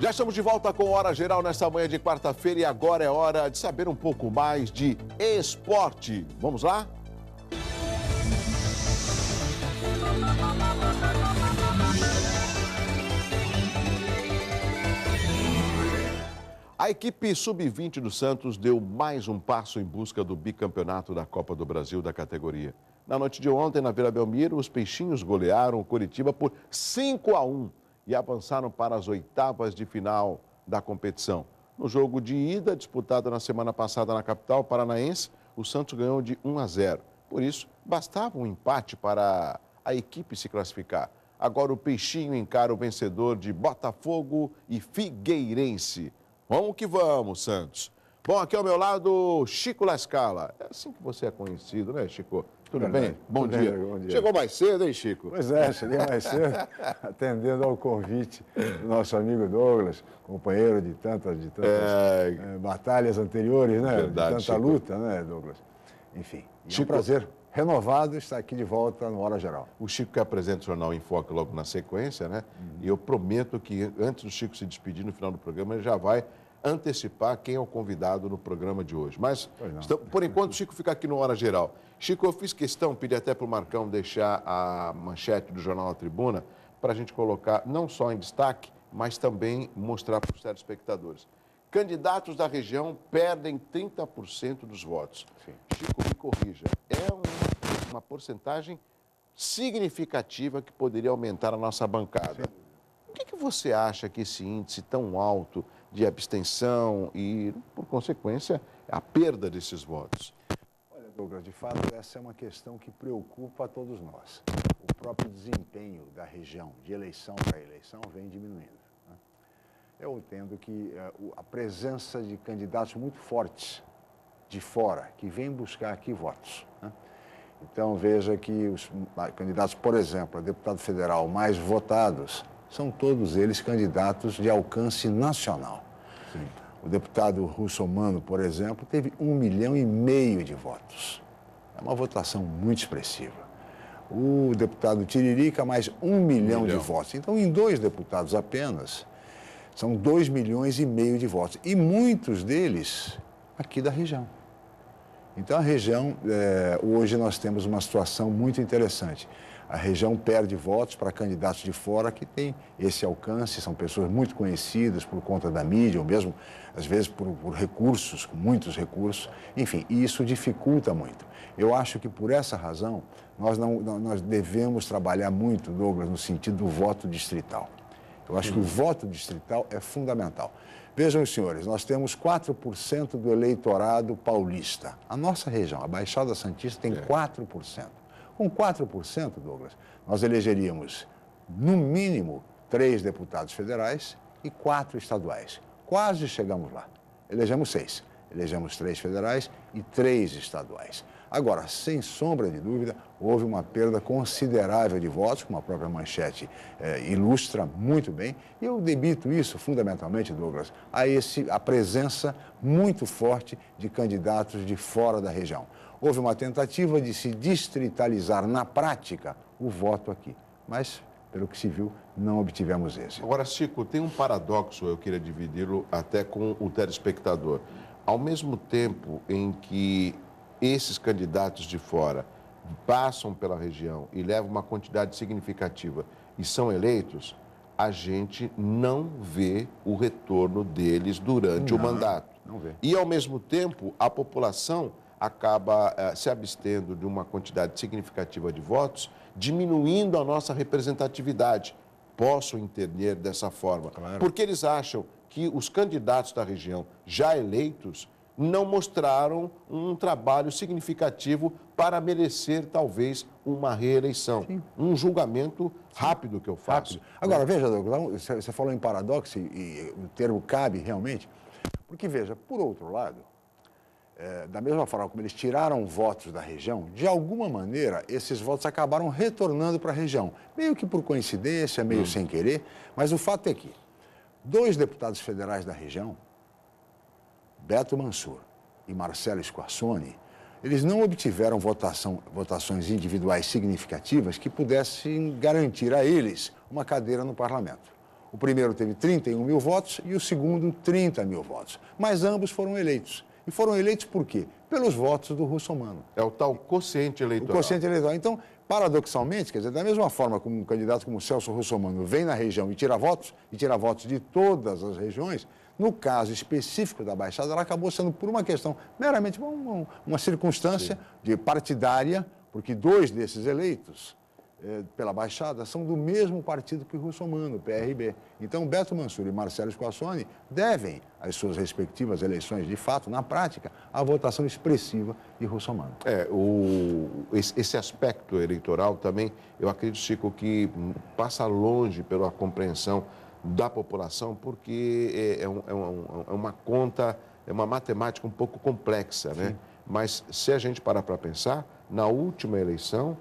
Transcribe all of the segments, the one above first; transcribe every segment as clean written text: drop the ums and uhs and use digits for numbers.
Já estamos de volta com Hora Geral nesta manhã de quarta-feira e agora é hora de saber um pouco mais de esporte. Vamos lá? A equipe sub-20 do Santos deu mais um passo em busca do bicampeonato da Copa do Brasil da categoria. Na noite de ontem, na Vila Belmiro, os peixinhos golearam o Coritiba por 5-1 e avançaram para as oitavas de final da competição. No jogo de ida, disputado na semana passada na capital paranaense, o Santos ganhou de 1-0. Por isso, bastava um empate para a equipe se classificar. Agora o Peixinho encara o vencedor de Botafogo e Figueirense. Vamos que vamos, Santos. Bom, aqui ao meu lado, Chico Lascala. É assim que você é conhecido, né, Chico? Tudo bem? Bom dia. Bom dia. Chegou mais cedo, hein, Chico? Pois é, cheguei mais cedo, atendendo ao convite do nosso amigo Douglas, companheiro de tantas batalhas anteriores, né? Verdade, de tanta Chico. luta, né, Douglas? Enfim, Chico, é um prazer renovado estar aqui de volta no Hora Geral. O Chico que apresenta o Jornal em Foco logo na sequência, né? E eu prometo que antes do Chico se despedir no final do programa, ele já vai antecipar quem é o convidado no programa de hoje. Mas, por enquanto, o Chico fica aqui no Hora Geral. Chico, eu fiz questão, pedi até para o Marcão deixar a manchete do Jornal na Tribuna para a gente colocar não só em destaque, mas também mostrar para os telespectadores. Candidatos da região perdem 30% dos votos. Sim. Chico, me corrija, é uma porcentagem significativa que poderia aumentar a nossa bancada. Sim. O que você acha que esse índice tão alto de abstenção e, por consequência, a perda desses votos? Olha, Douglas, de fato, essa é uma questão que preocupa a todos nós. O próprio desempenho da região, de eleição para eleição, vem diminuindo. Né? Eu entendo que a presença de candidatos muito fortes de fora, que vêm buscar aqui votos. Né? Então, veja que os candidatos, por exemplo, a deputado federal mais votados, são todos eles candidatos de alcance nacional. Sim. O deputado Russomano, por exemplo, teve 1,5 milhão de votos. É uma votação muito expressiva. O deputado Tiririca, mais 1 milhão de votos. Então, em 2 deputados apenas, são 2,5 milhões de votos. E muitos deles aqui da região. Então, a região, hoje nós temos uma situação muito interessante. A região perde votos para candidatos de fora que têm esse alcance, são pessoas muito conhecidas por conta da mídia, ou mesmo, às vezes, por recursos, com muitos recursos. Enfim, e isso dificulta muito. Eu acho que, por essa razão, nós devemos trabalhar muito, Douglas, no sentido do voto distrital. Eu acho que o voto distrital é fundamental. Vejam os senhores, nós temos 4% do eleitorado paulista. A nossa região, a Baixada Santista, tem 4%. Com 4%, Douglas, nós elegeríamos, no mínimo, 3 deputados federais e 4 estaduais. Quase chegamos lá. Elegemos 6. Elegemos 3 federais e 3 estaduais. Agora, sem sombra de dúvida, houve uma perda considerável de votos, como a própria manchete ilustra muito bem, e eu debito isso, fundamentalmente, Douglas, a presença muito forte de candidatos de fora da região. Houve uma tentativa de se distritalizar na prática o voto aqui, mas, pelo que se viu, não obtivemos êxito. Agora, Chico, tem um paradoxo, eu queria dividi-lo até com o telespectador. Ao mesmo tempo em que esses candidatos de fora passam pela região e levam uma quantidade significativa e são eleitos, a gente não vê o retorno deles durante o mandato. Não vê. E, ao mesmo tempo, a população acaba se abstendo de uma quantidade significativa de votos, diminuindo a nossa representatividade. Posso entender dessa forma. Claro. Porque eles acham que os candidatos da região já eleitos não mostraram um trabalho significativo para merecer, talvez, uma reeleição. Sim. Um julgamento rápido que eu faço. Rápido. Agora, veja, Douglas, você falou em paradoxo e o termo cabe realmente, porque, veja, por outro lado, da mesma forma como eles tiraram votos da região, de alguma maneira, esses votos acabaram retornando para a região. Meio que por coincidência, meio sem querer, mas o fato é que 2 deputados federais da região, Beto Mansur e Marcelo Squarcione, eles não obtiveram votações individuais significativas que pudessem garantir a eles uma cadeira no parlamento. O primeiro teve 31 mil votos e o segundo 30 mil votos. Mas ambos foram eleitos. E foram eleitos por quê? Pelos votos do Russomano. É o tal quociente eleitoral. O quociente eleitoral. Então, paradoxalmente, quer dizer, da mesma forma como um candidato como o Celso Russomano vem na região e tira votos de todas as regiões, no caso específico da Baixada, ela acabou sendo por uma questão meramente uma circunstância partidária, porque dois desses eleitos pela Baixada são do mesmo partido que o Russomano, o PRB. Então, Beto Mansur e Marcelo Squassoni devem às suas respectivas eleições, de fato, na prática, a votação expressiva de Russomano. Esse aspecto eleitoral também, eu acredito, Chico, que passa longe pela compreensão da população, porque é uma conta, é uma matemática um pouco complexa, né? Sim. Mas se a gente parar para pensar, na última eleição,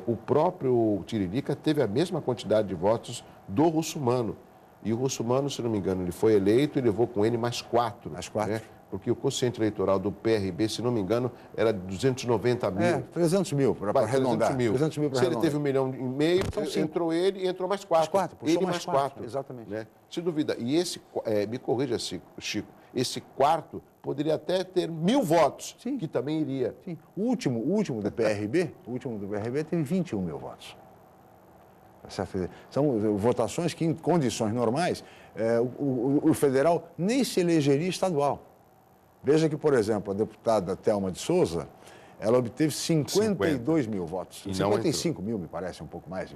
o próprio Tiririca teve a mesma quantidade de votos do Russomano. E o Russomano, se não me engano, ele foi eleito e levou com ele mais 4. Mais 4. Né? Porque o quociente eleitoral do PRB, se não me engano, era 290 mil. 300 mil, para arredondar. 300 mil. Se ele teve 1,5 milhão, então, entrou ele e entrou mais 4. Ele mais 4. Exatamente. Né? Se duvida. E esse, me corrija, Chico, esse quarto poderia até ter 1.000 votos, sim, que também iria. Sim. O último do PRB, teve 21 mil votos. São votações que, em condições normais, o federal nem se elegeria estadual. Veja que, por exemplo, a deputada Thelma de Souza, ela obteve 52 mil votos. 55 mil, me parece, um pouco mais,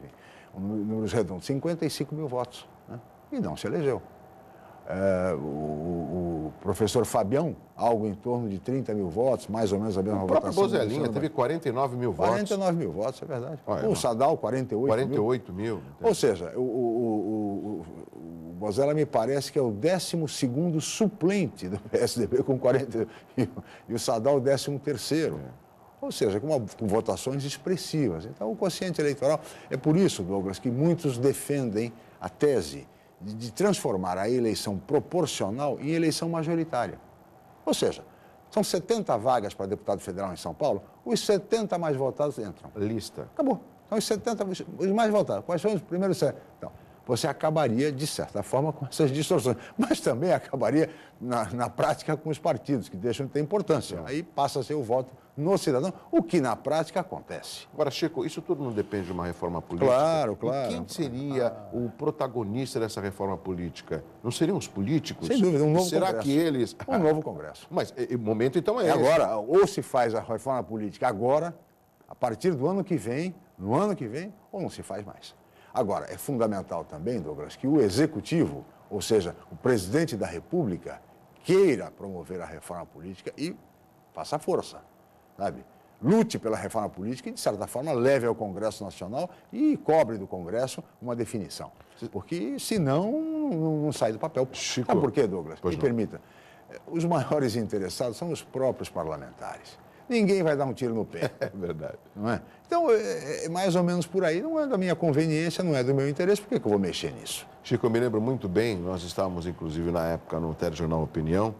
números redondos. 55 mil votos. Né? E não se elegeu. O professor Fabião, algo em torno de 30 mil votos, mais ou menos a mesma votação. O próprio Bozelinha teve 49 mil votos. 49 mil votos, é verdade. O Sadal, 48 mil. Ou seja, o Bozella me parece que é o 12º suplente do PSDB com 40 e o Sadal o 13º. Ou seja, com votações expressivas. Então, o quociente eleitoral... É por isso, Douglas, que muitos defendem a tese de transformar a eleição proporcional em eleição majoritária. Ou seja, são 70 vagas para deputado federal em São Paulo, os 70 mais votados entram. Lista. Acabou. São os 70 os mais votados. Quais são os primeiros 7? Então, você acabaria, de certa forma, com essas distorções, mas também acabaria, na prática, com os partidos, que deixam de ter importância. Aí passa a ser o voto no cidadão, o que na prática acontece. Agora, Chico, isso tudo não depende de uma reforma política? Claro. E quem seria o protagonista dessa reforma política? Não seriam os políticos? Sem dúvida, um novo Será Congresso. Que eles... Um novo Congresso. Mas o momento, então, é esse. Agora, ou se faz a reforma política agora, a partir do ano que vem, no ano que vem, ou não se faz mais. Agora, é fundamental também, Douglas, que o Executivo, ou seja, o Presidente da República, queira promover a reforma política e faça força. Sabe? Lute pela reforma política e, de certa forma, leve ao Congresso Nacional e cobre do Congresso uma definição. Porque, senão, não sai do papel. Chico, sabe por quê, Douglas? Me permita. Os maiores interessados são os próprios parlamentares. Ninguém vai dar um tiro no pé. É verdade. Não é? Então, é mais ou menos por aí. Não é da minha conveniência, não é do meu interesse. Por que eu vou mexer nisso? Chico, eu me lembro muito bem, nós estávamos, inclusive, na época, no Telejornal Opinião,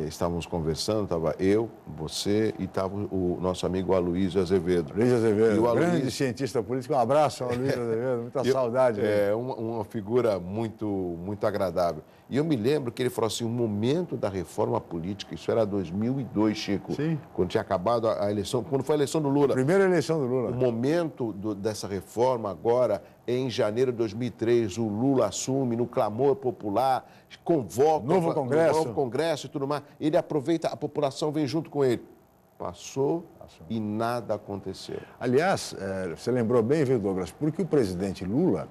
estávamos conversando, estava eu, você e estava o nosso amigo Aloysio Azevedo. Aloysio Azevedo, grande cientista político. Um abraço ao Aloysio Azevedo, muita saudade. Uma figura muito agradável. E eu me lembro que ele falou assim, o momento da reforma política, isso era 2002, Chico. Sim. Quando tinha acabado a eleição, quando foi a eleição do Lula. Primeira eleição do Lula. O momento dessa reforma agora, em janeiro de 2003, o Lula assume no clamor popular, convoca o novo Congresso e tudo mais. Ele aproveita, a população vem junto com ele. Passou e nada aconteceu. Aliás, você lembrou bem, viu, Douglas? Porque o presidente Lula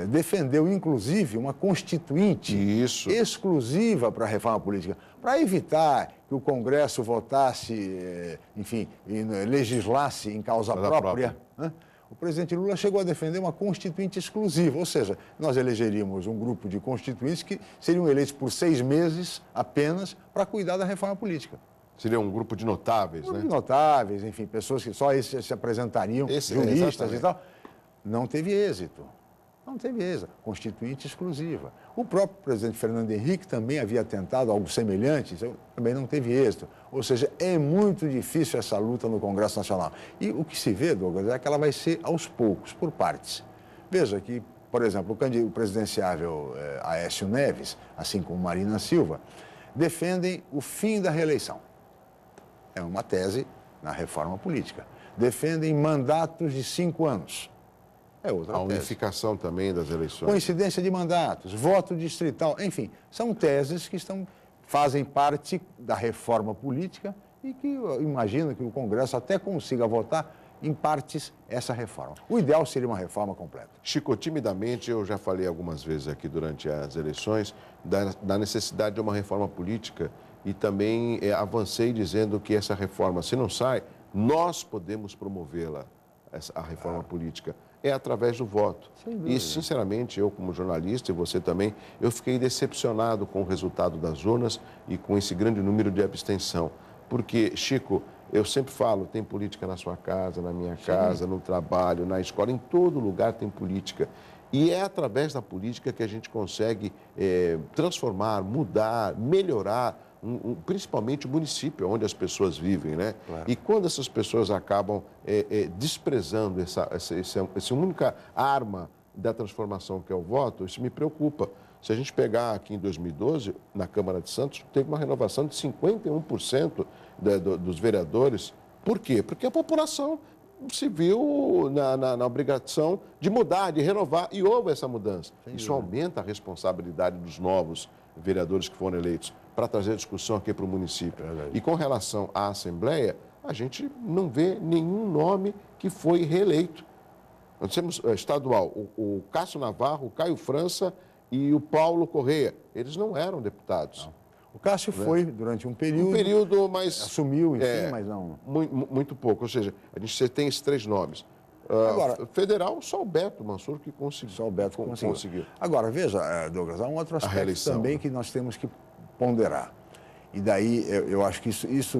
defendeu, inclusive, uma constituinte exclusiva para a reforma política, para evitar que o Congresso votasse, enfim, e legislasse em causa própria. Né? O presidente Lula chegou a defender uma constituinte exclusiva, ou seja, nós elegeríamos um grupo de constituintes que seriam eleitos por 6 meses apenas para cuidar da reforma política. Seria um grupo de notáveis, né? De notáveis, enfim, pessoas que só se apresentariam, juristas e tal. Não teve êxito. Não teve êxito. Constituinte exclusiva. O próprio presidente Fernando Henrique também havia tentado algo semelhante, também não teve êxito. Ou seja, é muito difícil essa luta no Congresso Nacional. E o que se vê, Douglas, é que ela vai ser aos poucos, por partes. Veja que por exemplo, o presidenciável Aécio Neves, assim como Marina Silva, defendem o fim da reeleição. É uma tese na reforma política. Defendem mandatos de 5 anos. É outra A tese. unificação também das eleições. Coincidência de mandatos, voto distrital, enfim, são teses que fazem parte da reforma política e que eu imagino que o Congresso até consiga votar em partes essa reforma. O ideal seria uma reforma completa. Chico, timidamente, eu já falei algumas vezes aqui durante as eleições da necessidade de uma reforma política e também avancei dizendo que essa reforma, se não sai, nós podemos promovê-la, a reforma política, é através do voto. E, sinceramente, eu como jornalista e você também, eu fiquei decepcionado com o resultado das urnas e com esse grande número de abstenção. Porque, Chico, eu sempre falo, tem política na sua casa, na minha casa, no trabalho, na escola, em todo lugar tem política. E é através da política que a gente consegue transformar, mudar, melhorar, principalmente o município onde as pessoas vivem, né? Claro. E quando essas pessoas acabam desprezando essa única arma da transformação que é o voto, isso me preocupa. Se a gente pegar aqui em 2012, na Câmara de Santos, teve uma renovação de 51% dos vereadores. Por quê? Porque a população se viu na obrigação de mudar, de renovar, e houve essa mudança. Isso aumenta a responsabilidade dos novos vereadores que foram eleitos para trazer a discussão aqui para o município. E com relação à Assembleia, a gente não vê nenhum nome que foi reeleito. Nós temos estadual, o Cássio Navarro, o Caio França e o Paulo Correia. Eles não eram deputados. Não. O Cássio foi durante um período. Um período, mas... Assumiu, enfim, mas não... Muito pouco. Ou seja, você tem esses 3 nomes. Agora, federal, só o Beto Mansur que conseguiu. Só o Beto conseguiu. Agora, veja, Douglas, há um outro aspecto também que nós temos que ponderar. E daí eu acho que isso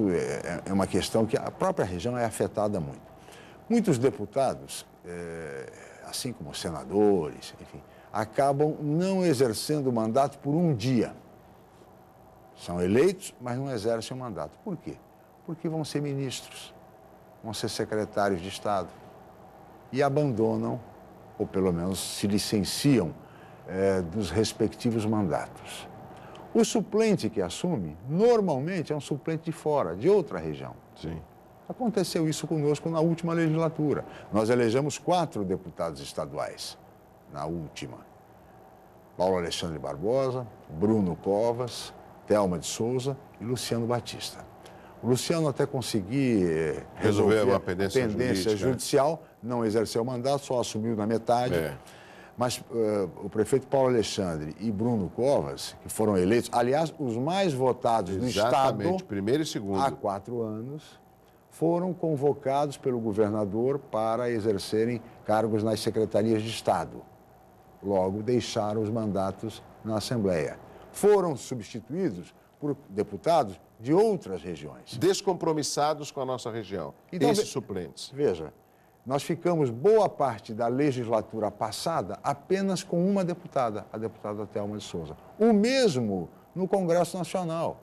é uma questão que a própria região é afetada muito. Muitos deputados, assim como senadores, enfim, acabam não exercendo o mandato por um dia. São eleitos, mas não exercem o mandato. Por quê? Porque vão ser ministros, vão ser secretários de Estado e abandonam, ou pelo menos se licenciam, dos respectivos mandatos. O suplente que assume, normalmente, é um suplente de fora, de outra região. Sim. Aconteceu isso conosco na última legislatura. Nós elegemos 4 deputados estaduais na última. Paulo Alexandre Barbosa, Bruno Covas, Thelma de Souza e Luciano Batista. O Luciano até conseguir resolver a pendência judicial, não exerceu o mandato, só assumiu na metade. Mas o prefeito Paulo Alexandre e Bruno Covas, que foram eleitos, aliás, os mais votados do Estado, primeiro e segundo, há 4 anos, foram convocados pelo governador para exercerem cargos nas secretarias de Estado. Logo, deixaram os mandatos na Assembleia. Foram substituídos por deputados de outras regiões. Descompromissados com a nossa região, então, esses suplentes. Veja, nós ficamos boa parte da legislatura passada apenas com uma deputada, a deputada Thelma de Souza. O mesmo no Congresso Nacional,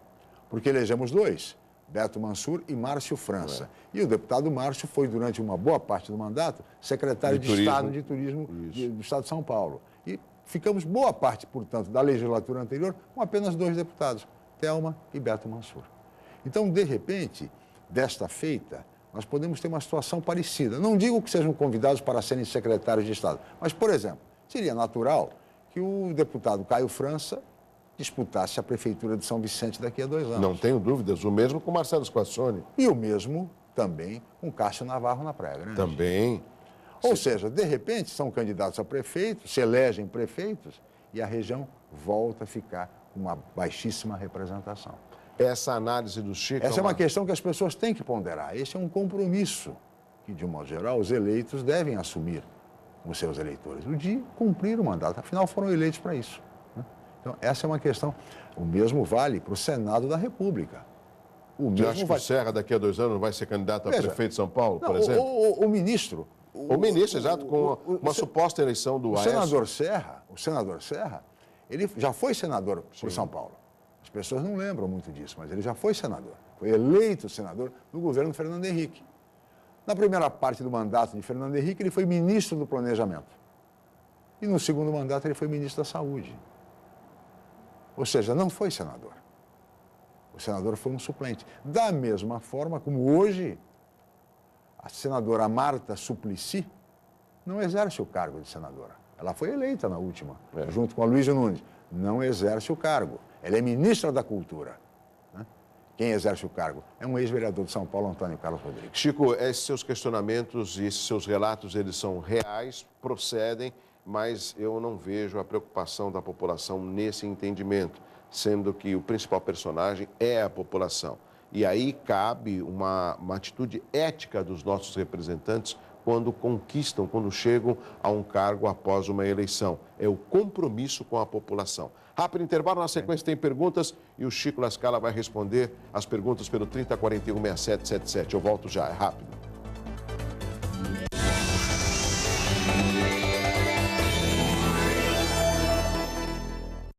porque elegemos 2, Beto Mansur e Márcio França. E o deputado Márcio foi, durante uma boa parte do mandato, secretário de Estado de Turismo do Estado de São Paulo. E ficamos boa parte, portanto, da legislatura anterior com apenas 2 deputados, Thelma e Beto Mansur. Então, de repente, desta feita, nós podemos ter uma situação parecida. Não digo que sejam convidados para serem secretários de Estado, mas, por exemplo, seria natural que o deputado Caio França disputasse a Prefeitura de São Vicente daqui a 2 anos. Não tenho dúvidas. O mesmo com Marcelo Squassoni. E o mesmo também com Cássio Navarro na Praia Grande. Também. Ou seja, de repente, são candidatos a prefeitos, se elegem prefeitos e a região volta a ficar com uma baixíssima representação. Essa análise do Chico... Essa é uma questão que as pessoas têm que ponderar. Esse é um compromisso que, de um modo geral, os eleitos devem assumir com os seus eleitores, o de cumprir o mandato. Afinal, foram eleitos para isso. Né? Então, essa é uma questão. O mesmo vale para o Senado da República. Você acha que o Serra, daqui a 2 anos, não vai ser candidato a prefeito de São Paulo, por exemplo? O ministro... O ministro, exato, com uma suposta eleição do Aécio. O senador Serra, ele já foi senador por São Paulo. As pessoas não lembram muito disso, mas ele já foi senador. Foi eleito senador no governo Fernando Henrique. Na primeira parte do mandato de Fernando Henrique, ele foi ministro do Planejamento. E no segundo mandato ele foi ministro da Saúde. Ou seja, não foi senador. O senador foi um suplente. Da mesma forma como hoje, a senadora Marta Suplicy não exerce o cargo de senadora. Ela foi eleita na última, junto com a Luísa Nunes. Não exerce o cargo. Ela é ministra da Cultura. Né? Quem exerce o cargo é um ex-vereador de São Paulo, Antônio Carlos Rodrigues. Chico, esses seus questionamentos e esses seus relatos, eles são reais, procedem, mas eu não vejo a preocupação da população nesse entendimento, sendo que o principal personagem é a população. E aí cabe uma atitude ética dos nossos representantes quando conquistam, quando chegam a um cargo após uma eleição. É o compromisso com a população. Rápido intervalo, na sequência tem perguntas e o Chico Lascala vai responder as perguntas pelo 3041-6777. Eu volto já, é rápido.